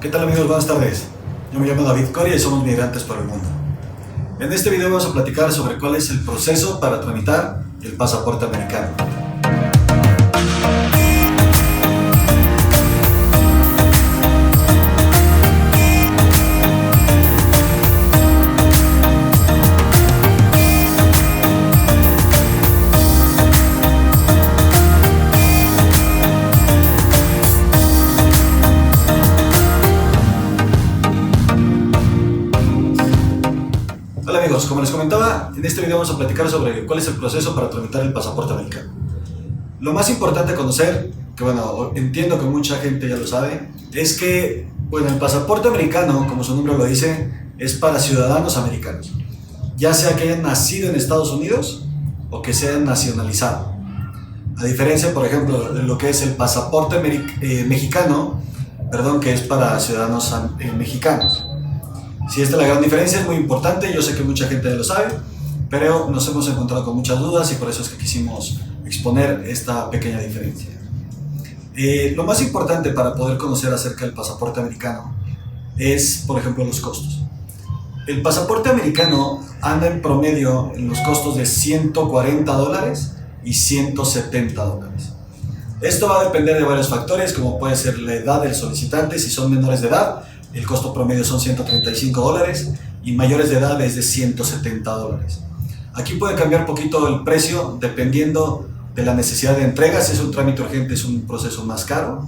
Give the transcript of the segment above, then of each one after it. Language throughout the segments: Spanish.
¿Qué tal amigos? Buenas tardes. Yo me llamo David Coria y somos migrantes por el mundo. En este video vamos a platicar sobre cuál es el proceso para tramitar el pasaporte americano. Hola amigos, como les comentaba, en este video vamos a platicar sobre cuál es el proceso para tramitar el pasaporte americano. Lo más importante a conocer, que bueno, entiendo que mucha gente ya lo sabe, es que el pasaporte americano, como su nombre lo dice, es para ciudadanos americanos, ya sea que hayan nacido en Estados Unidos o que se hayan nacionalizado. A diferencia, por ejemplo, de lo que es el pasaporte mexicano, que es para ciudadanos mexicanos. Si esta es la gran diferencia, es muy importante, yo sé que mucha gente ya lo sabe, pero nos hemos encontrado con muchas dudas y por eso es que quisimos exponer esta pequeña diferencia. Lo más importante para poder conocer acerca del pasaporte americano es, por ejemplo, los costos. El pasaporte americano anda en promedio en los costos de $140 y $170. Esto va a depender de varios factores, como puede ser la edad del solicitante. Si son menores de edad, el costo promedio son $135 y mayores de edad es de $170. Aquí puede cambiar poquito el precio dependiendo de la necesidad de entrega. Si es un trámite urgente es un proceso más caro,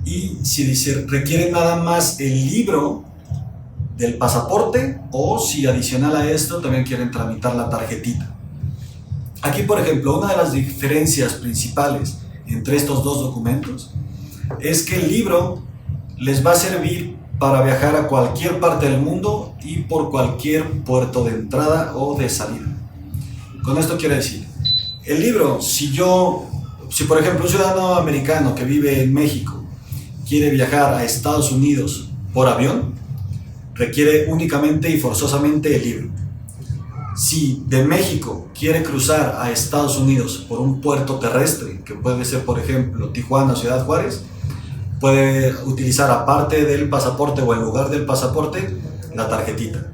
y si se requiere nada más el libro del pasaporte o si adicional a esto también quieren tramitar la tarjetita. Aquí, por ejemplo, una de las diferencias principales entre estos dos documentos es que el libro les va a servir para viajar a cualquier parte del mundo y por cualquier puerto de entrada o de salida. Con esto quiero decir, el libro, si por ejemplo un ciudadano americano que vive en México quiere viajar a Estados Unidos por avión, requiere únicamente y forzosamente el libro. Si de México quiere cruzar a Estados Unidos por un puerto terrestre, que puede ser por ejemplo Tijuana o Ciudad Juárez, puede utilizar aparte del pasaporte o en lugar del pasaporte la tarjetita.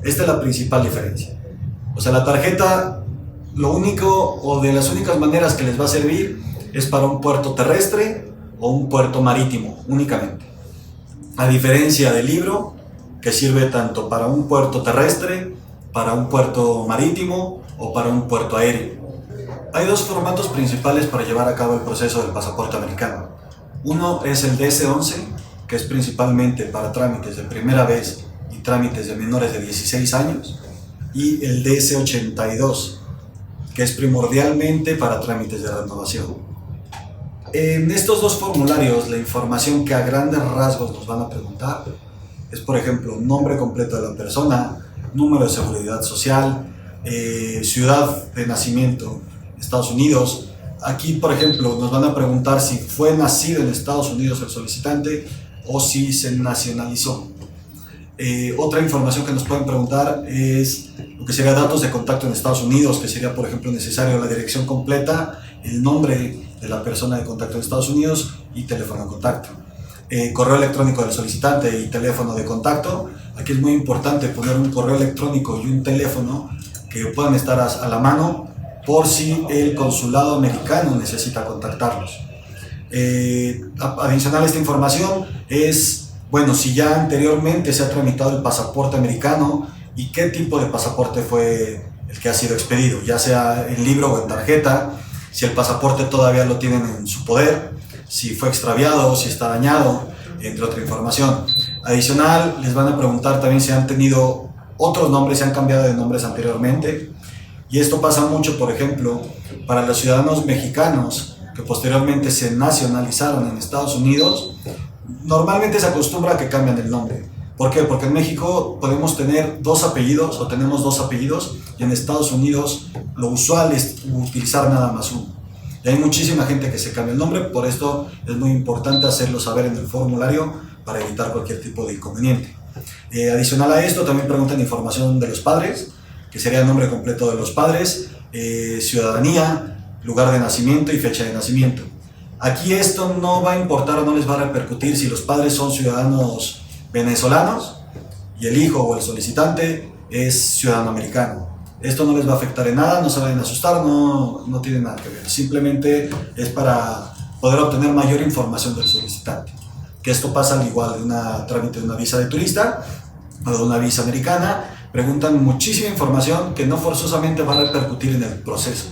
Esta es la principal diferencia. O sea, la tarjeta, lo único o de las únicas maneras que les va a servir es para un puerto terrestre o un puerto marítimo únicamente. A diferencia del libro, que sirve tanto para un puerto terrestre, para un puerto marítimo o para un puerto aéreo. Hay dos formatos principales para llevar a cabo el proceso del pasaporte americano. Uno es el DS-11, que es principalmente para trámites de primera vez y trámites de menores de 16 años, y el DS-82, que es primordialmente para trámites de renovación. En estos dos formularios, la información que a grandes rasgos nos van a preguntar es, por ejemplo, nombre completo de la persona, número de seguridad social, ciudad de nacimiento, Estados Unidos. Aquí, por ejemplo, nos van a preguntar si fue nacido en Estados Unidos el solicitante o si se nacionalizó. Otra información que nos pueden preguntar es lo que sería datos de contacto en Estados Unidos, que sería, por ejemplo, necesario la dirección completa, el nombre de la persona de contacto en Estados Unidos y teléfono de contacto. Correo electrónico del solicitante y teléfono de contacto. Aquí es muy importante poner un correo electrónico y un teléfono que puedan estar a la mano por si el consulado americano necesita contactarlos. Adicional a esta información es, si ya anteriormente se ha tramitado el pasaporte americano y qué tipo de pasaporte fue el que ha sido expedido, ya sea en libro o en tarjeta, si el pasaporte todavía lo tienen en su poder, si fue extraviado o si está dañado, entre otra información. Adicional, les van a preguntar también si han tenido otros nombres, si han cambiado de nombres anteriormente. Y esto pasa mucho, por ejemplo, para los ciudadanos mexicanos que posteriormente se nacionalizaron en Estados Unidos. Normalmente se acostumbra a que cambian el nombre. ¿Por qué? Porque en México podemos tener dos apellidos o tenemos dos apellidos, y en Estados Unidos lo usual es utilizar nada más uno. Y hay muchísima gente que se cambia el nombre, por esto es muy importante hacerlo saber en el formulario para evitar cualquier tipo de inconveniente. Adicional a esto, también preguntan información de los padres, que sería el nombre completo de los padres, ciudadanía, lugar de nacimiento y fecha de nacimiento. Aquí esto no va a importar o no les va a repercutir si los padres son ciudadanos venezolanos y el hijo o el solicitante es ciudadano americano. Esto no les va a afectar en nada, no se vayan a asustar, no tiene nada que ver. Simplemente es para poder obtener mayor información del solicitante. Que esto pasa al igual de un trámite de una visa de turista o de una visa americana. Preguntan muchísima información que no forzosamente va a repercutir en el proceso,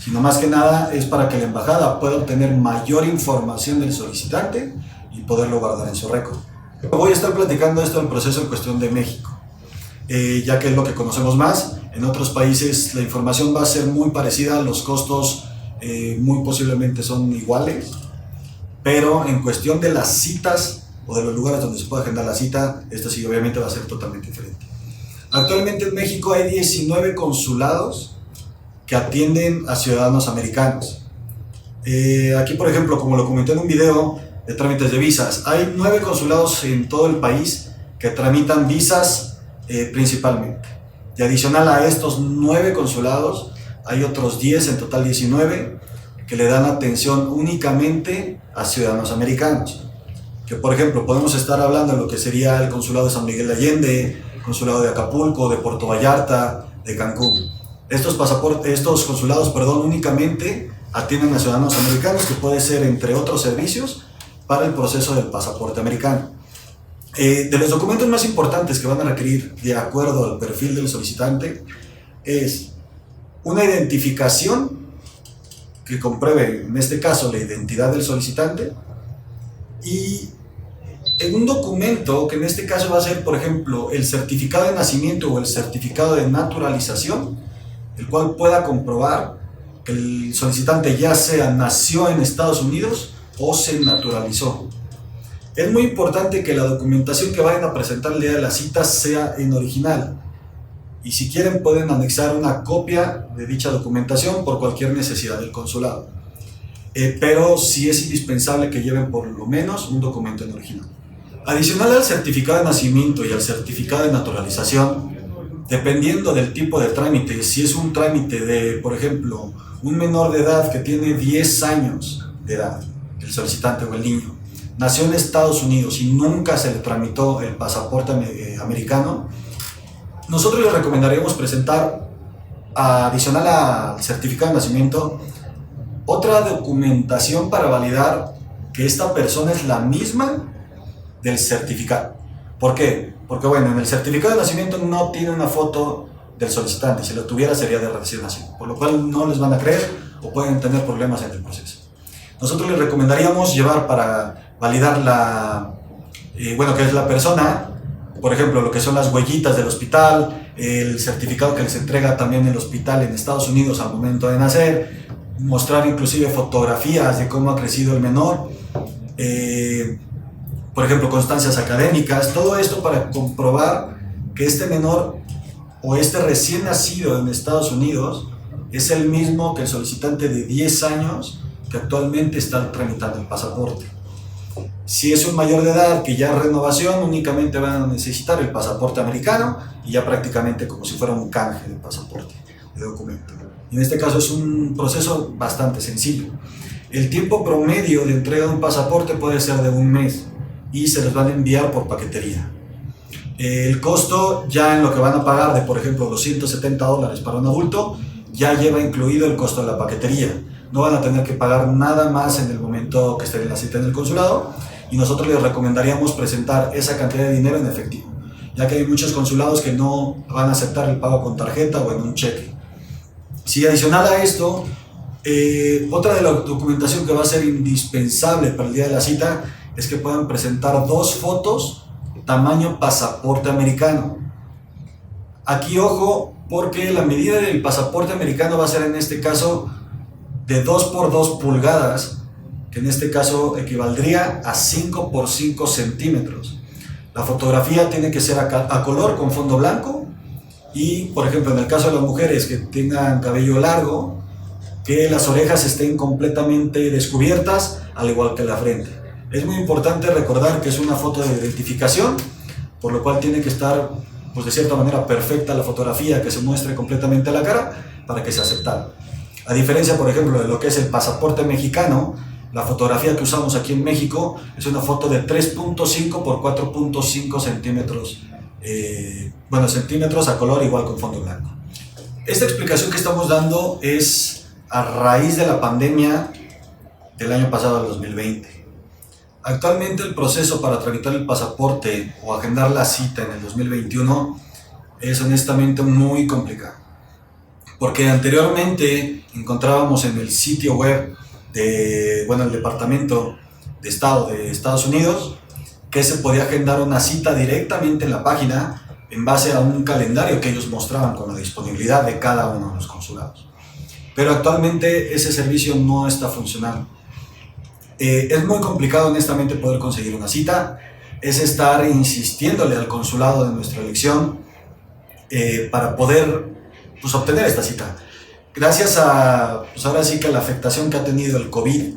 sino más que nada es para que la embajada pueda obtener mayor información del solicitante y poderlo guardar en su récord. Voy a estar platicando esto del proceso en cuestión de México, ya que es lo que conocemos más. En otros países la información va a ser muy parecida, los costos muy posiblemente son iguales, pero en cuestión de las citas o de los lugares donde se puede agendar la cita, esto sí obviamente va a ser totalmente diferente. Actualmente en México hay 19 consulados que atienden a ciudadanos americanos. Aquí, por ejemplo, como lo comenté en un video de trámites de visas, hay 9 consulados en todo el país que tramitan visas principalmente. Y adicional a estos 9 consulados, hay otros 10, en total 19, que le dan atención únicamente a ciudadanos americanos. Que, por ejemplo, podemos estar hablando de lo que sería el consulado de San Miguel de Allende, el consulado de Acapulco, de Puerto Vallarta, de Cancún. Estos consulados, únicamente atienden a ciudadanos americanos, que puede ser entre otros servicios para el proceso del pasaporte americano. De los documentos más importantes que van a requerir de acuerdo al perfil del solicitante es una identificación que compruebe, en este caso, la identidad del solicitante, y en un documento que en este caso va a ser, por ejemplo, el certificado de nacimiento o el certificado de naturalización, el cual pueda comprobar que el solicitante ya sea nació en Estados Unidos o se naturalizó. Es muy importante que la documentación que vayan a presentar el día de la cita sea en original, y si quieren pueden anexar una copia de dicha documentación por cualquier necesidad del consulado, pero sí es indispensable que lleven por lo menos un documento en original. Adicional al certificado de nacimiento y al certificado de naturalización, dependiendo del tipo de trámite, si es un trámite de, por ejemplo, un menor de edad que tiene 10 años de edad, el solicitante o el niño, nació en Estados Unidos y nunca se le tramitó el pasaporte americano, nosotros les recomendaríamos presentar, adicional al certificado de nacimiento, otra documentación para validar que esta persona es la misma del certificado. ¿Por qué? Porque en el certificado de nacimiento no tiene una foto del solicitante, si lo tuviera sería de recién nacido, por lo cual no les van a creer o pueden tener problemas en el proceso. Nosotros les recomendaríamos llevar para validar que es la persona, por ejemplo, lo que son las huellitas del hospital, el certificado que les entrega también el hospital en Estados Unidos al momento de nacer, mostrar inclusive fotografías de cómo ha crecido el menor, por ejemplo, constancias académicas, todo esto para comprobar que este menor o este recién nacido en Estados Unidos es el mismo que el solicitante de 10 años que actualmente está tramitando el pasaporte. Si es un mayor de edad que ya es renovación, únicamente van a necesitar el pasaporte americano y ya prácticamente como si fuera un canje de pasaporte, de documento. En este caso es un proceso bastante sencillo. El tiempo promedio de entrega de un pasaporte puede ser de un mes y se les van a enviar por paquetería. El costo ya en lo que van a pagar de, por ejemplo, los $170 para un adulto, ya lleva incluido el costo de la paquetería. No van a tener que pagar nada más en el momento que estén en la cita en el consulado, y nosotros les recomendaríamos presentar esa cantidad de dinero en efectivo, ya que hay muchos consulados que no van a aceptar el pago con tarjeta o en un cheque. Si adicional a esto, otra de la documentación que va a ser indispensable para el día de la cita es que puedan presentar 2 fotos tamaño pasaporte americano. Aquí ojo, porque la medida del pasaporte americano va a ser en este caso de 2 por 2 pulgadas, que en este caso equivaldría a 5 por 5 centímetros. La fotografía tiene que ser a color con fondo blanco, y por ejemplo en el caso de las mujeres que tengan cabello largo, que las orejas estén completamente descubiertas, al igual que la frente. Es muy importante recordar que es una foto de identificación, por lo cual tiene que estar de cierta manera perfecta la fotografía, que se muestre completamente la cara para que sea aceptada. A diferencia, por ejemplo, de lo que es el pasaporte mexicano, La fotografía que usamos aquí en México es una foto de 3.5 por 4.5 centímetros, centímetros a color, igual con fondo blanco. Esta explicación que estamos dando es a raíz de la pandemia del año pasado, del 2020. Actualmente el proceso para tramitar el pasaporte o agendar la cita en el 2021 es honestamente muy complicado. Porque anteriormente encontrábamos en el sitio web del Departamento de Estado de Estados Unidos que se podía agendar una cita directamente en la página en base a un calendario que ellos mostraban con la disponibilidad de cada uno de los consulados. Pero actualmente ese servicio no está funcionando. Es muy complicado honestamente poder conseguir una cita, es estar insistiéndole al consulado de nuestra elección para poder obtener esta cita. Gracias a, ahora sí que la afectación que ha tenido el COVID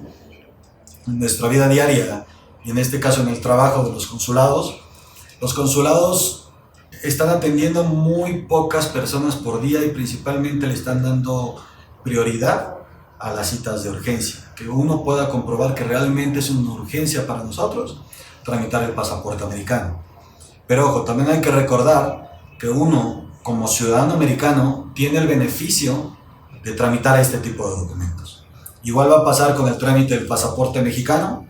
en nuestra vida diaria, y en este caso en el trabajo de los consulados están atendiendo muy pocas personas por día y principalmente le están dando prioridad a las citas de urgencia, que uno pueda comprobar que realmente es una urgencia para nosotros tramitar el pasaporte americano. Pero ojo, también hay que recordar que uno como ciudadano americano tiene el beneficio de tramitar este tipo de documentos. Igual va a pasar con el trámite del pasaporte mexicano,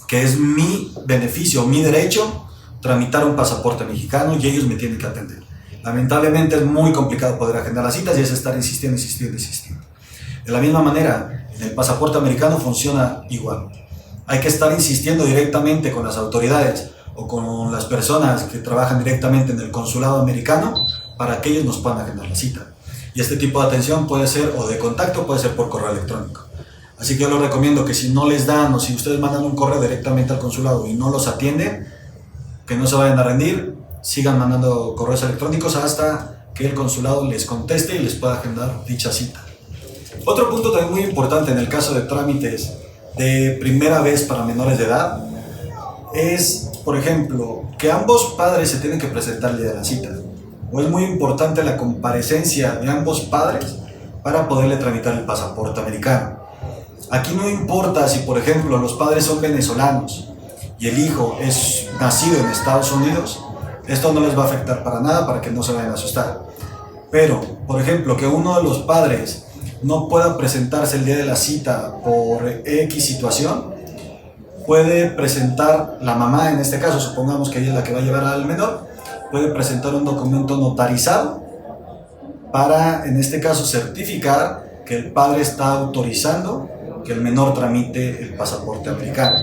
que es mi beneficio, mi derecho, tramitar un pasaporte mexicano y ellos me tienen que atender. Lamentablemente es muy complicado poder agendar las citas y es estar insistiendo. De la misma manera, en el pasaporte americano funciona igual. Hay que estar insistiendo directamente con las autoridades o con las personas que trabajan directamente en el consulado americano para que ellos nos puedan agendar la cita. Y este tipo de atención puede ser o de contacto, puede ser por correo electrónico. Así que yo les recomiendo que si no les dan o si ustedes mandan un correo directamente al consulado y no los atienden, que no se vayan a rendir, sigan mandando correos electrónicos hasta que el consulado les conteste y les pueda agendar dicha cita. Otro punto también muy importante en el caso de trámites de primera vez para menores de edad es, por ejemplo, que ambos padres se tienen que presentar el día de la cita. O es muy importante la comparecencia de ambos padres para poderle tramitar el pasaporte americano. Aquí no importa si, por ejemplo, los padres son venezolanos y el hijo es nacido en Estados Unidos, esto no les va a afectar para nada para que no se vayan a asustar. Pero, por ejemplo, que uno de los padres no pueda presentarse el día de la cita por X situación, puede presentar la mamá, en este caso, supongamos que ella es la que va a llevar al menor, puede presentar un documento notarizado para, en este caso, certificar que el padre está autorizando que el menor tramite el pasaporte americano.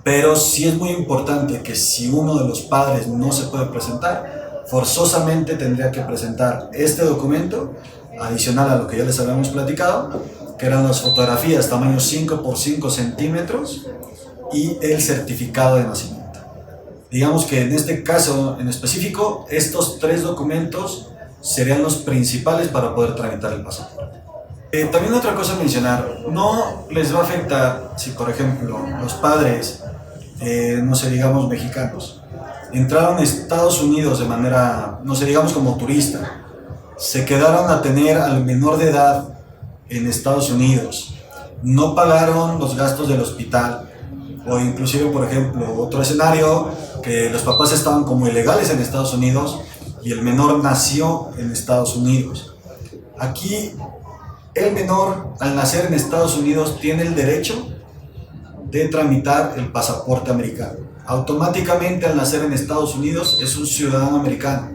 Pero sí es muy importante que si uno de los padres no se puede presentar, forzosamente tendría que presentar este documento, adicional a lo que ya les habíamos platicado, que eran las fotografías tamaño 5 por 5 centímetros y el certificado de nacimiento. Digamos que en este caso en específico, estos tres documentos serían los principales para poder tramitar el pasaporte. También otra cosa a mencionar, no les va a afectar si, por ejemplo, los padres, no sé, digamos mexicanos, entraron a Estados Unidos de manera, no sé, digamos como turista, se quedaron a tener al menor de edad en Estados Unidos, no pagaron los gastos del hospital, o inclusive, por ejemplo, otro escenario, que los papás estaban como ilegales en Estados Unidos y el menor nació en Estados Unidos. Aquí el menor, al nacer en Estados Unidos, tiene el derecho de tramitar el pasaporte americano. Automáticamente, al nacer en Estados Unidos, es un ciudadano americano.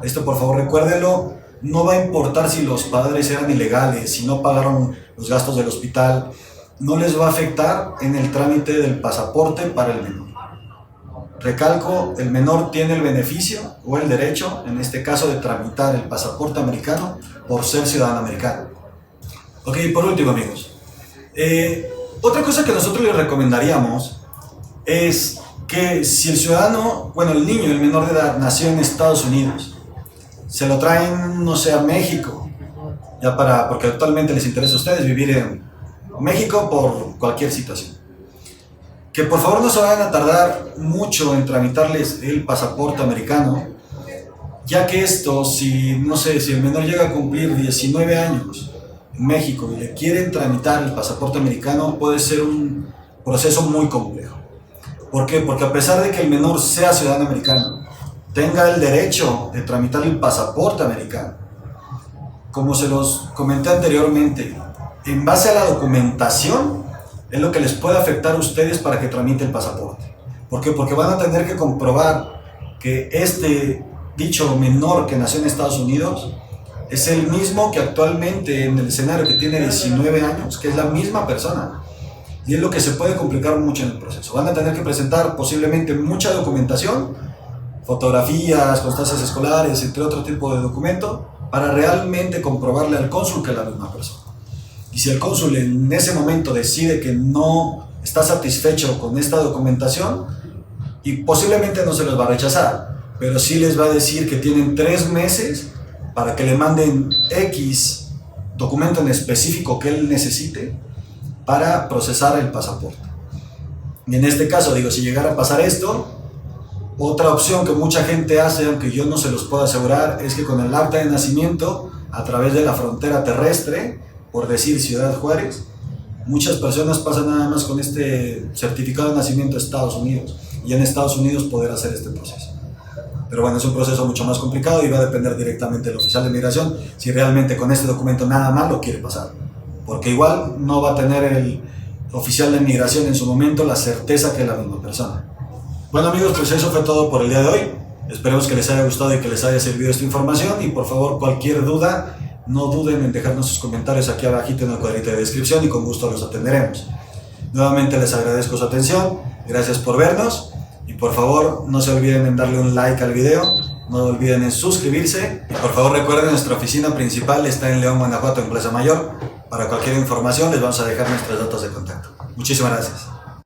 Esto, por favor, recuérdenlo. No va a importar si los padres eran ilegales, si no pagaron los gastos del hospital. No les va a afectar en el trámite del pasaporte para el menor. Recalco, el menor tiene el beneficio o el derecho, en este caso, de tramitar el pasaporte americano por ser ciudadano americano. Ok, por último, amigos, otra cosa que nosotros les recomendaríamos es que si el ciudadano, el niño, el menor de edad, nació en Estados Unidos, se lo traen, no sé, a México, porque actualmente les interesa a ustedes vivir en México por cualquier situación. Que por favor no se vayan a tardar mucho en tramitarles el pasaporte americano, ya que esto, si el menor llega a cumplir 19 años, en México y le quieren tramitar el pasaporte americano, puede ser un proceso muy complejo. ¿Por qué? Porque a pesar de que el menor sea ciudadano americano, tenga el derecho de tramitar el pasaporte americano, como se los comenté anteriormente, en base a la documentación es lo que les puede afectar a ustedes para que tramite el pasaporte. ¿Por qué? Porque van a tener que comprobar que este dicho menor que nació en Estados Unidos es el mismo que actualmente en el escenario que tiene 19 años, que es la misma persona. Y es lo que se puede complicar mucho en el proceso. Van a tener que presentar posiblemente mucha documentación, fotografías, constancias escolares, entre otro tipo de documento, para realmente comprobarle al cónsul que es la misma persona. Y si el cónsul en ese momento decide que no está satisfecho con esta documentación, y posiblemente no se los va a rechazar, pero sí les va a decir que tienen 3 meses para que le manden X documento en específico que él necesite para procesar el pasaporte. Y en este caso, digo, si llegara a pasar esto, otra opción que mucha gente hace, aunque yo no se los puedo asegurar, es que con el acta de nacimiento, a través de la frontera terrestre, por decir Ciudad Juárez, muchas personas pasan nada más con este certificado de nacimiento a Estados Unidos, y en Estados Unidos poder hacer este proceso. Pero bueno, es un proceso mucho más complicado y va a depender directamente del oficial de migración si realmente con este documento nada más lo quiere pasar. Porque igual no va a tener el oficial de migración en su momento la certeza que es la misma persona. Bueno amigos, pues eso fue todo por el día de hoy. Esperemos que les haya gustado y que les haya servido esta información. Y por favor, cualquier duda, no duden en dejarnos sus comentarios aquí abajito en el cuadrito de descripción y con gusto los atenderemos. Nuevamente les agradezco su atención, gracias por vernos. Y por favor, no se olviden en darle un like al video, no olviden en suscribirse. Y por favor recuerden, nuestra oficina principal está en León, Guanajuato, en Plaza Mayor. Para cualquier información les vamos a dejar nuestros datos de contacto. Muchísimas gracias.